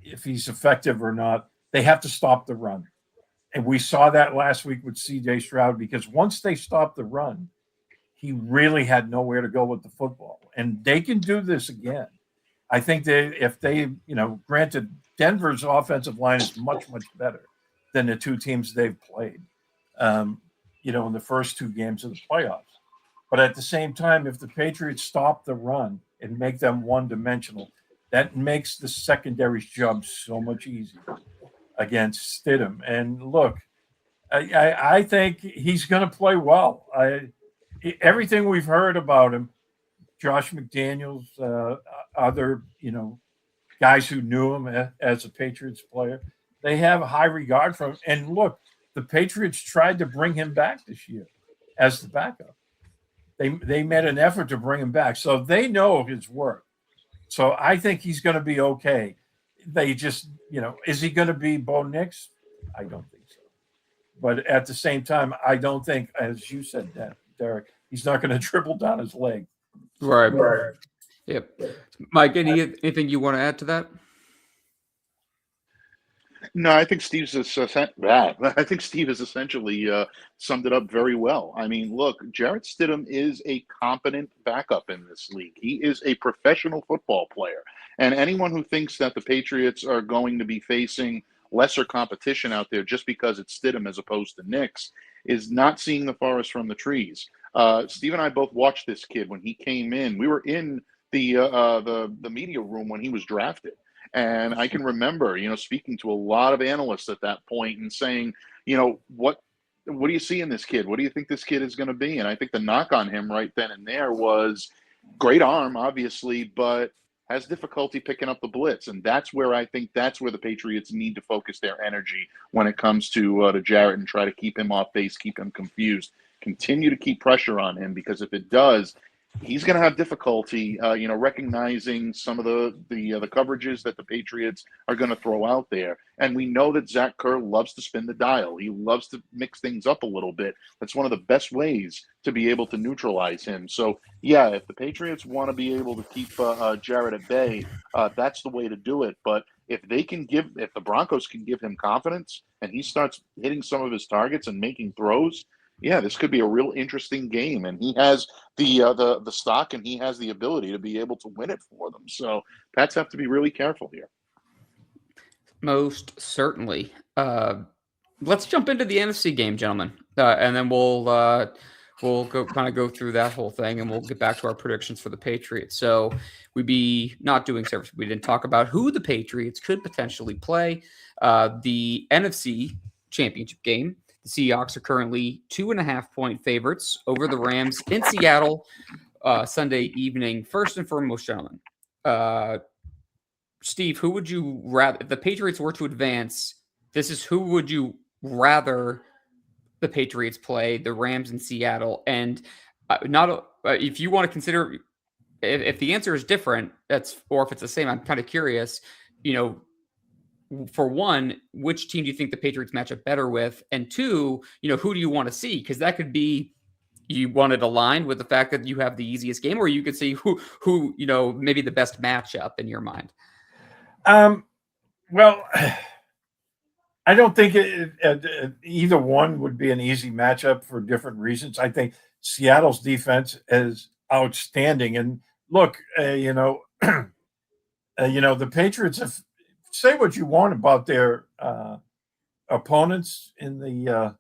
if he's effective or not, they have to stop the run. And we saw that last week with CJ Stroud, because once they stopped the run, he really had nowhere to go with the football. And they can do this again. I think if they, granted, Denver's offensive line is much, much better than the two teams they've played, in the first two games of the playoffs. But at the same time, if the Patriots stop the run and make them one-dimensional, that makes the secondary's job so much easier against Stidham. And look, I think he's going to play well. Everything we've heard about him, Josh McDaniels, other guys who knew him as a Patriots player, they have a high regard for him. And look, the Patriots tried to bring him back this year as the backup. They made an effort to bring him back, so they know his work. So I think he's going to be okay. They just, is he going to be Bo Nix? I don't think so. But at the same time, I don't think, as you said, Derek, he's not going to dribble down his leg. Right. Yep. Mike, anything you want to add to that? No, I think I think Steve has essentially summed it up very well. I mean, look, Jarrett Stidham is a competent backup in this league. He is a professional football player, and anyone who thinks that the Patriots are going to be facing lesser competition out there just because it's Stidham as opposed to Nix is not seeing the forest from the trees. Steve and I both watched this kid when he came in. We were in the media room when he was drafted. And I can remember, speaking to a lot of analysts at that point and saying, what do you see in this kid? What do you think this kid is going to be? And I think the knock on him right then and there was great arm, obviously, but has difficulty picking up the blitz. And that's where the Patriots need to focus their energy when it comes to Jarrett, and try to keep him off base, keep him confused, continue to keep pressure on him, because if it does, he's going to have difficulty, recognizing some of the coverages that the Patriots are going to throw out there. And we know that Zach Kerr loves to spin the dial. He loves to mix things up a little bit. That's one of the best ways to be able to neutralize him. So, yeah, if the Patriots want to be able to keep Jarrett at bay, that's the way to do it. But if the Broncos can give him confidence and he starts hitting some of his targets and making throws, yeah, this could be a real interesting game, and he has the stock, and he has the ability to be able to win it for them. So Pats have to be really careful here. Most certainly. Let's jump into the NFC game, gentlemen, and then we'll we'll go through that whole thing, and we'll get back to our predictions for the Patriots. So we'd be not doing service. We didn't talk about who the Patriots could potentially play. The NFC Championship game. The Seahawks are currently 2.5-point favorites over the Rams in Seattle Sunday evening. First and foremost, gentlemen, Steve, who would you rather, if the Patriots were to advance, who would you rather the Patriots play, the Rams in Seattle? And if you want to consider, if the answer is different, or if it's the same, I'm kind of curious, for one, which team do you think the Patriots match up better with? And two, who do you want to see? Because that could be, you want it aligned with the fact that you have the easiest game, or you could see who maybe the best matchup in your mind. Well, I don't think either one would be an easy matchup for different reasons. I think Seattle's defense is outstanding, and look, the Patriots have, say what you want about their opponents in the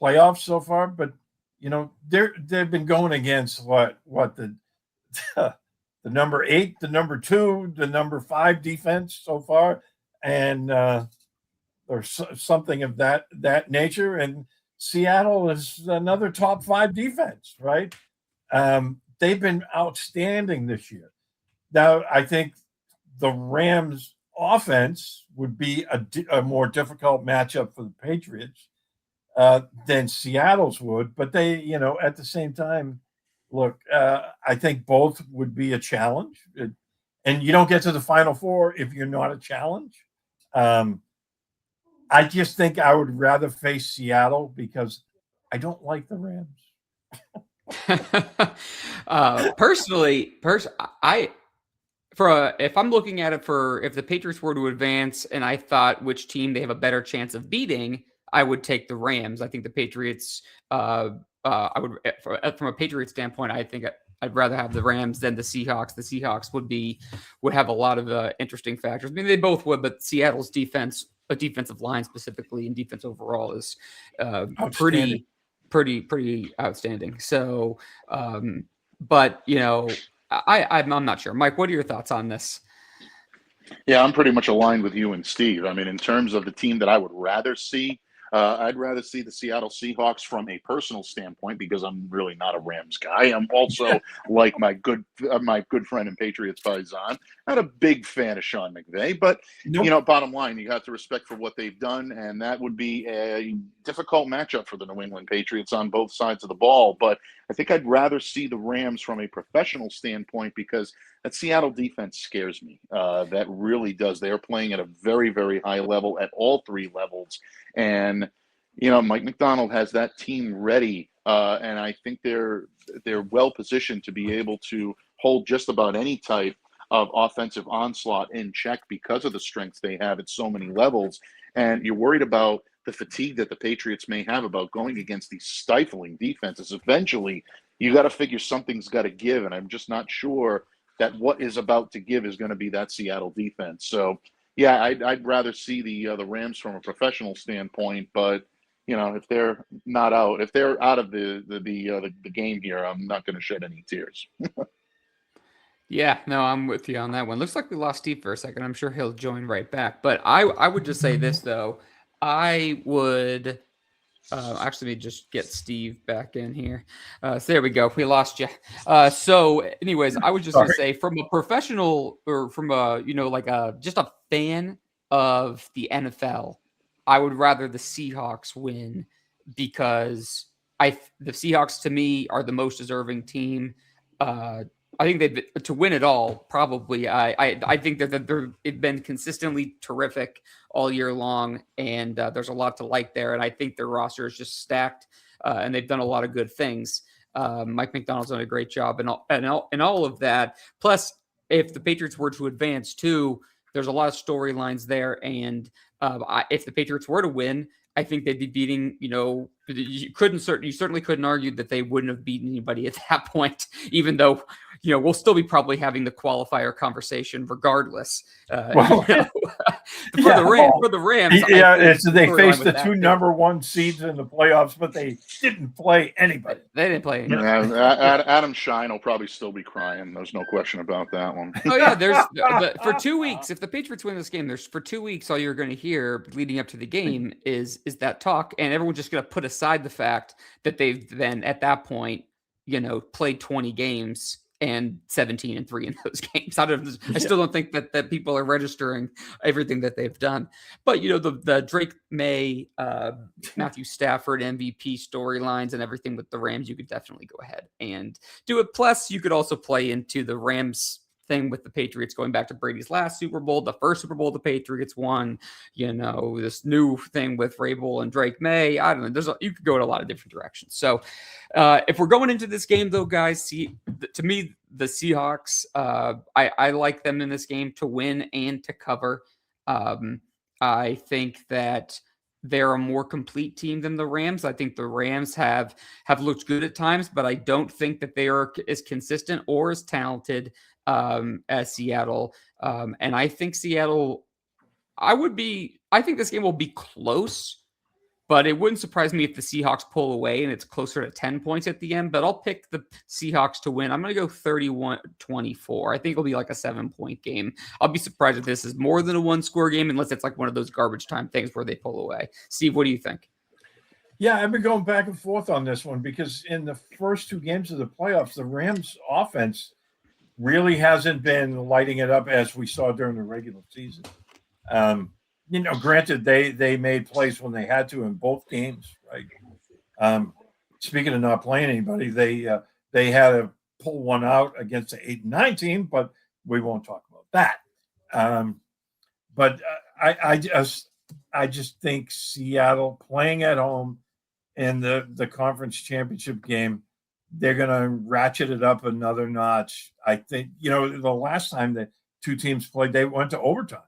playoffs so far, but they've been going against the number 8, the number 2, the number 5 defense so far, and there's something of that nature. And Seattle is another top 5 defense, right? They've been outstanding this year. Now, I think the Rams offense would be a more difficult matchup for the Patriots than Seattle's would, but they, at the same time, look, I think both would be a challenge, and you don't get to the Final Four if you're not a challenge. I just think I would rather face Seattle because I don't like the Rams. Personally, if I'm looking at it if the Patriots were to advance and I thought which team they have a better chance of beating, I would take the Rams. I think the Patriots, from a Patriots standpoint, I think I'd rather have the Rams than the Seahawks. The Seahawks would have a lot of interesting factors. I mean, they both would, but Seattle's defense, a defensive line specifically, and defense overall is pretty outstanding. So, but I'm not sure. Mike, what are your thoughts on this? Yeah, I'm pretty much aligned with you and Steve. I mean, in terms of the team that I would rather see, I'd rather see the Seattle Seahawks from a personal standpoint because I'm really not a Rams guy. I'm also like my good friend and Patriots paisan, not a big fan of Sean McVay, but bottom line, you have to respect for what they've done, and that would be a difficult matchup for the New England Patriots on both sides of the ball. But I think I'd rather see the Rams from a professional standpoint because that Seattle defense scares me. That really does. They are playing at a very, very high level at all 3 levels. And, Mike Macdonald has that team ready. And I think they're well positioned to be able to hold just about any type of offensive onslaught in check because of the strengths they have at so many levels. And you're worried about the fatigue that the Patriots may have about going against these stifling defenses. Eventually, you got to figure something's got to give. And I'm just not sure that what is about to give is going to be that Seattle defense. So, yeah, I'd rather see the Rams from a professional standpoint. But if they're out of the game here, I'm not going to shed any tears. Yeah, no, I'm with you on that one. Looks like we lost Steve for a second. I'm sure he'll join right back. But I would just say this though. I would. Actually, just get Steve back in here. So there we go. We lost you. So, anyways, I was just going to say, from a professional or from just a fan of the NFL, I would rather the Seahawks win because the Seahawks to me are the most deserving team. I think to win it all, probably. I think that they've been consistently terrific all year long, and there's a lot to like there. And I think their roster is just stacked, and they've done a lot of good things. Mike Macdonald's done a great job, and all of that. Plus, if the Patriots were to advance too, there's a lot of storylines there. And if the Patriots were to win, I think they'd be beating you certainly couldn't argue that they wouldn't have beaten anybody at that point, even though, we'll still be probably having the qualifier conversation regardless. Well, For the Rams, they faced the two number one seeds in the playoffs, but they didn't play anybody. They didn't play anybody. Adam Shine will probably still be crying. There's no question about that one. Oh yeah, for 2 weeks, if the Patriots win this game, there's for 2 weeks all you're going to hear leading up to the game is that talk, and everyone's just going to put aside the fact that they've then at that point, played 20 games and 17-3 in those games. I still don't think that people are registering everything that they've done. But the Drake May, Matthew Stafford MVP storylines and everything with the Rams, you could definitely go ahead and do it. Plus, you could also play into the Rams thing with the Patriots going back to Brady's last Super Bowl, the first Super Bowl the Patriots won, this new thing with Vrabel and Drake May. I don't know. You could go in a lot of different directions. So if we're going into this game, though, guys, to me, the Seahawks, I like them in this game to win and to cover. I think that they're a more complete team than the Rams. I think the Rams have looked good at times, but I don't think that they are as consistent or as talented as Seattle. And I think Seattle, I think this game will be close, but it wouldn't surprise me if the Seahawks pull away and it's closer to 10 points at the end, but I'll pick the Seahawks to win. I'm going to go 31-24. I think it'll be like a 7-point game. I'll be surprised if this is more than a 1-score game, unless it's like one of those garbage time things where they pull away. Steve, what do you think? Yeah, I've been going back and forth on this one because in the first 2 games of the playoffs, the Rams offense really hasn't been lighting it up as we saw during the regular season. Granted, they made plays when they had to in both games, right? Speaking of not playing anybody, they had to pull one out against the 8-9 team, but we won't talk about that. But I just think Seattle playing at home in the conference championship game, they're going to ratchet it up another notch. I think, the last time that 2 teams played, they went to overtime.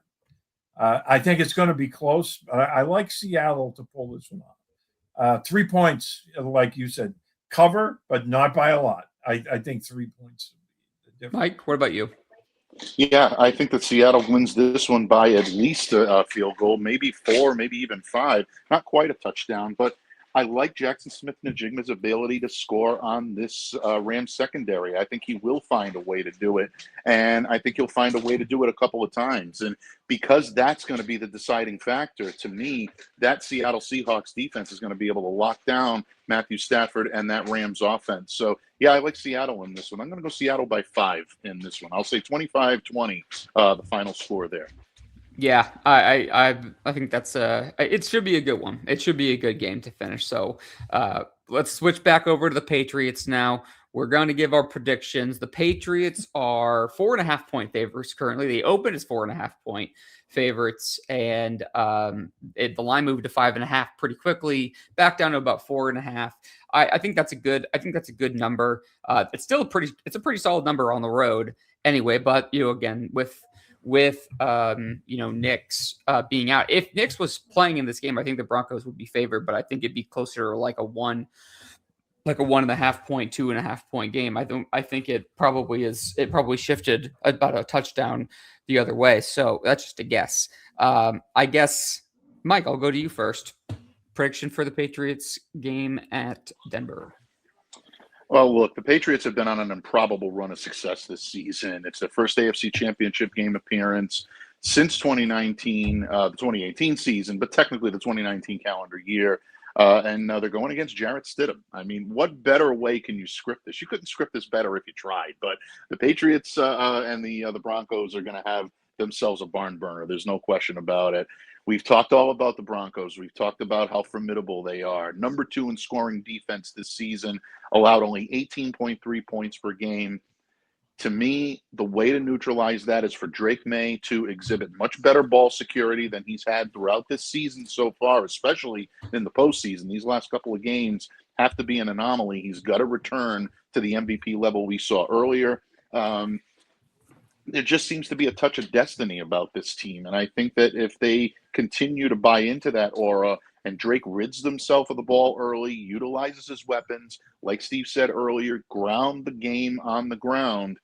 I think it's going to be close. I like Seattle to pull this one off. 3 points, like you said, cover, but not by a lot. I think 3 points. Mike, what about you? Yeah, I think that Seattle wins this one by at least a field goal, maybe 4, maybe even 5. Not quite a touchdown, but I like Jackson Smith-Njigba's ability to score on this Rams secondary. I think he will find a way to do it, and I think he'll find a way to do it a couple of times. And because that's going to be the deciding factor, to me, that Seattle Seahawks defense is going to be able to lock down Matthew Stafford and that Rams offense. So, yeah, I like Seattle in this one. I'm going to go Seattle by 5 in this one. I'll say 25-20, the final score there. Yeah, I think that's it should be a good one. It should be a good game to finish. So let's switch back over to the Patriots now. We're going to give our predictions. The Patriots are 4.5-point favorites currently. They opened as 4.5-point favorites, and the line moved to 5.5 pretty quickly, back down to about 4.5. I think that's a good number. It's still a pretty solid number on the road anyway. But again with Nix being out. If Nix was playing in this game, I think the Broncos would be favored, but I think it'd be closer to like a 1.5 point, 2.5 point game. I think it probably shifted about a touchdown the other way. So that's just a guess. I guess, Mike, I'll go to you first. Prediction for the Patriots game at Denver. Well, look, the Patriots have been on an improbable run of success this season. It's their first AFC Championship game appearance since 2019, the 2018 season, but technically the 2019 calendar year. And they're going against Jarrett Stidham. I mean, what better way can you script this? You couldn't script this better if you tried. But the Patriots and the Broncos are going to have themselves a barn burner. There's no question about it. We've talked all about the Broncos. We've talked about how formidable they are. Number 2 in scoring defense this season, allowed only 18.3 points per game. To me, the way to neutralize that is for Drake May to exhibit much better ball security than he's had throughout this season so far, especially in the postseason. These last couple of games have to be an anomaly. He's got to return to the MVP level we saw earlier. There just seems to be a touch of destiny about this team. And I think that if they continue to buy into that aura and Drake rids himself of the ball early, utilizes his weapons, like Steve said earlier, ground the game on the ground.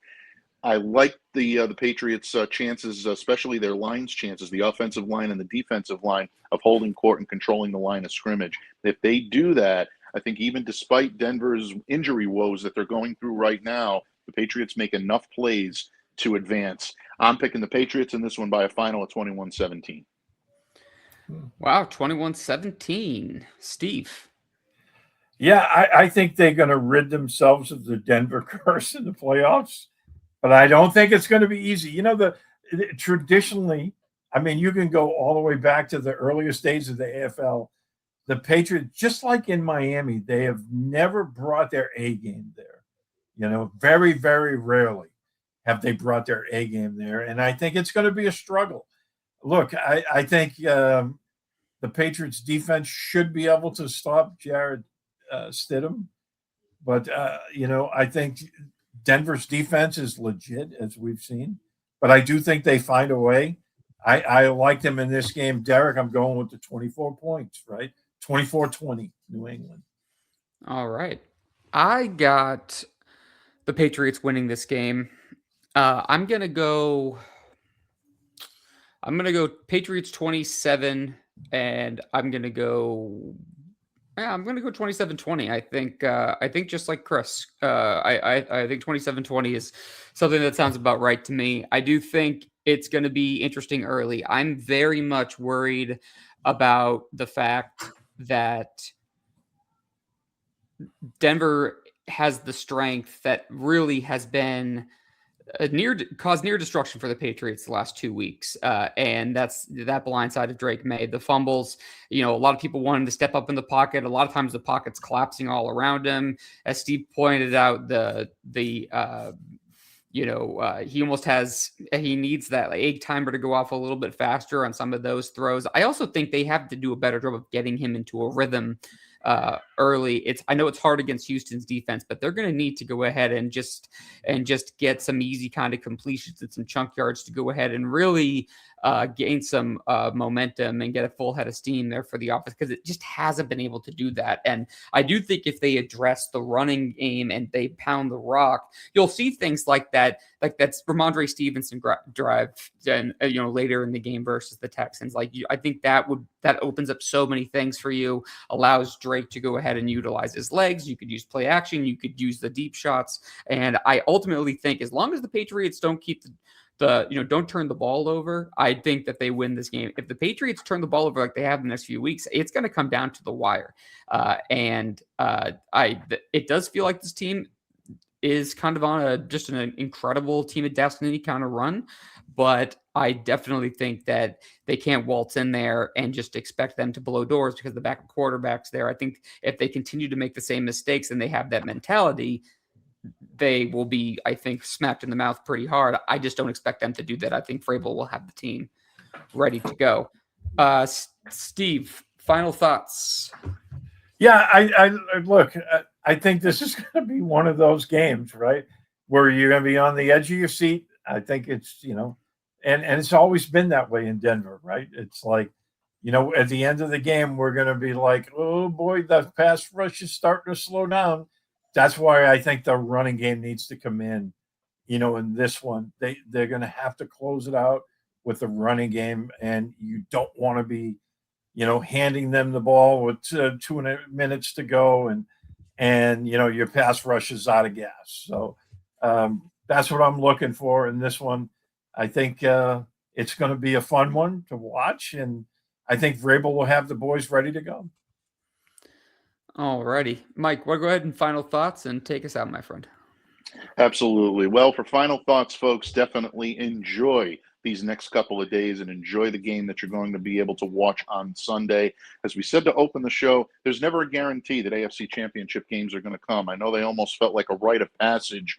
I like the Patriots' chances, especially their line's chances, the offensive line and the defensive line, of holding court and controlling the line of scrimmage. If they do that, I think even despite Denver's injury woes that they're going through right now, the Patriots make enough plays to advance. I'm picking the Patriots in this one by a final of 21-17. Wow, 21-17. Steve. Yeah, I think they're going to rid themselves of the Denver curse in the playoffs, but I don't think it's going to be easy. You know, traditionally, I mean, you can go all the way back to the earliest days of the AFL. The Patriots, just like in Miami, they have never brought their A game there. You know, very, very rarely have they brought their A game there. And I think it's going to be a struggle. Look, I think the Patriots defense should be able to stop Jared Stidham. But, you know, I think Denver's defense is legit, as we've seen. But I do think they find a way. I like them in this game. Derek, I'm going with the 24 points, right? 24-20, New England. All right. I got the Patriots winning this game. I'm gonna go Patriots 27, and I'm gonna go 27-20. I think just like Chris, I think 27-20 is something that sounds about right to me. I do think it's going to be interesting early. I'm very much worried about the fact that Denver has the strength that really has been caused near destruction for the Patriots the last 2 weeks, and that's that blindside of Drake May, the fumbles. You know, a lot of people want him to step up in the pocket. A lot of times the pocket's collapsing all around him. As Steve pointed out, he almost he needs that egg timer to go off a little bit faster on some of those throws. I also think they have to do a better job of getting him into a rhythm early. I know it's hard against Houston's defense, but they're going to need to go ahead and just get some easy kind of completions and some chunk yards to go ahead and really gain some momentum and get a full head of steam there for the offense, because it just hasn't been able to do that. And I do think if they address the running game and they pound the rock, you'll see things like that. Like that's Ramondre Stevenson drive, and later in the game versus the Texans. I think that opens up so many things for you. Allows Drake to go ahead and utilize his legs. You could use play action. You could use the deep shots. And I ultimately think as long as the Patriots don't keep don't turn the ball over, I think that they win this game. If the Patriots turn the ball over like they have in the next few weeks, it's going to come down to the wire. It does feel like this team is kind of on just an incredible team of destiny kind of run, but I definitely think that they can't waltz in there and just expect them to blow doors because the backup quarterback's there. I think if they continue to make the same mistakes and they have that mentality, they will be, I think, smacked in the mouth pretty hard. I just don't expect them to do that. I think Vrabel will have the team ready to go. Steve, final thoughts? Yeah, I look, I think this is going to be one of those games, right, where you're going to be on the edge of your seat. I think it's, and it's always been that way in Denver, right? It's like, at the end of the game, we're going to be like, oh boy, the pass rush is starting to slow down. That's why I think the running game needs to come in, in this one. They're going to have to close it out with the running game, and you don't want to be, handing them the ball with 2 minutes to go and your pass rush is out of gas. So that's what I'm looking for in this one. I think it's going to be a fun one to watch, and I think Vrabel will have the boys ready to go. All righty. Mike, we'll go ahead and final thoughts and take us out, my friend. Absolutely. Well, for final thoughts, folks, definitely enjoy these next couple of days and enjoy the game that you're going to be able to watch on Sunday. As we said to open the show, there's never a guarantee that AFC Championship games are going to come. I know they almost felt like a rite of passage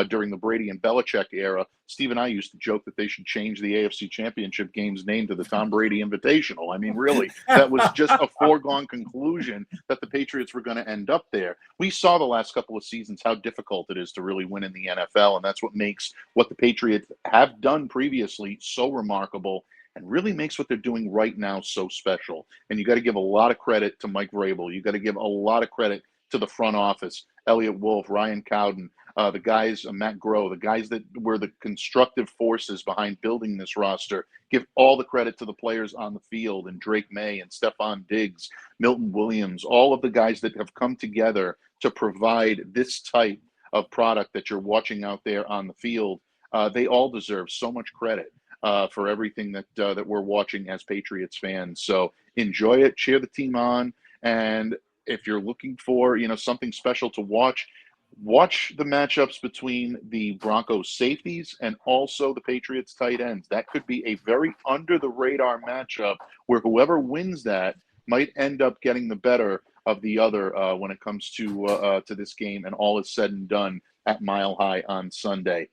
during the Brady and Belichick era, Steve and I used to joke that they should change the AFC Championship game's name to the Tom Brady Invitational. I mean, really, that was just a foregone conclusion that the Patriots were going to end up there. We saw the last couple of seasons how difficult it is to really win in the NFL, and that's what makes what the Patriots have done previously so remarkable, and really makes what they're doing right now so special. And you got to give a lot of credit to Mike Vrabel. You got to give a lot of credit to the front office, Elliott Wolf, Ryan Cowden, the guys, Matt Groh, the guys that were the constructive forces behind building this roster. Give all the credit to the players on the field, and Drake May and Stephon Diggs, Milton Williams, all of the guys that have come together to provide this type of product that you're watching out there on the field. They all deserve so much credit for everything that we're watching as Patriots fans. So enjoy it, cheer the team on, and if you're looking for something special to watch the matchups between the Broncos safeties and also the Patriots tight ends. That could be a very under the radar matchup where whoever wins that might end up getting the better of the other when it comes to this game, and all is said and done at Mile High on Sunday.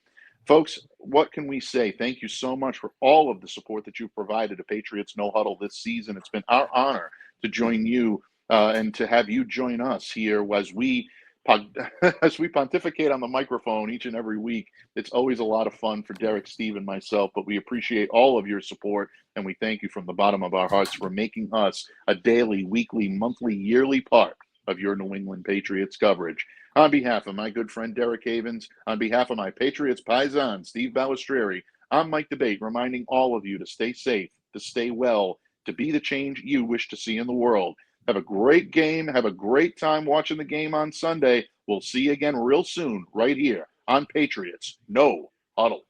Folks, what can we say? Thank you so much for all of the support that you've provided to Patriots No Huddle this season. It's been our honor to join you and to have you join us here as we pontificate on the microphone each and every week. It's always a lot of fun for Derek, Steve, and myself, but we appreciate all of your support, and we thank you from the bottom of our hearts for making us a daily, weekly, monthly, yearly part of your New England Patriots coverage. On behalf of my good friend Derek Havens, on behalf of my Patriots paisan, Steve Balistrieri, I'm Mike Debate, reminding all of you to stay safe, to stay well, to be the change you wish to see in the world. Have a great game. Have a great time watching the game on Sunday. We'll see you again real soon right here on Patriots No Huddle.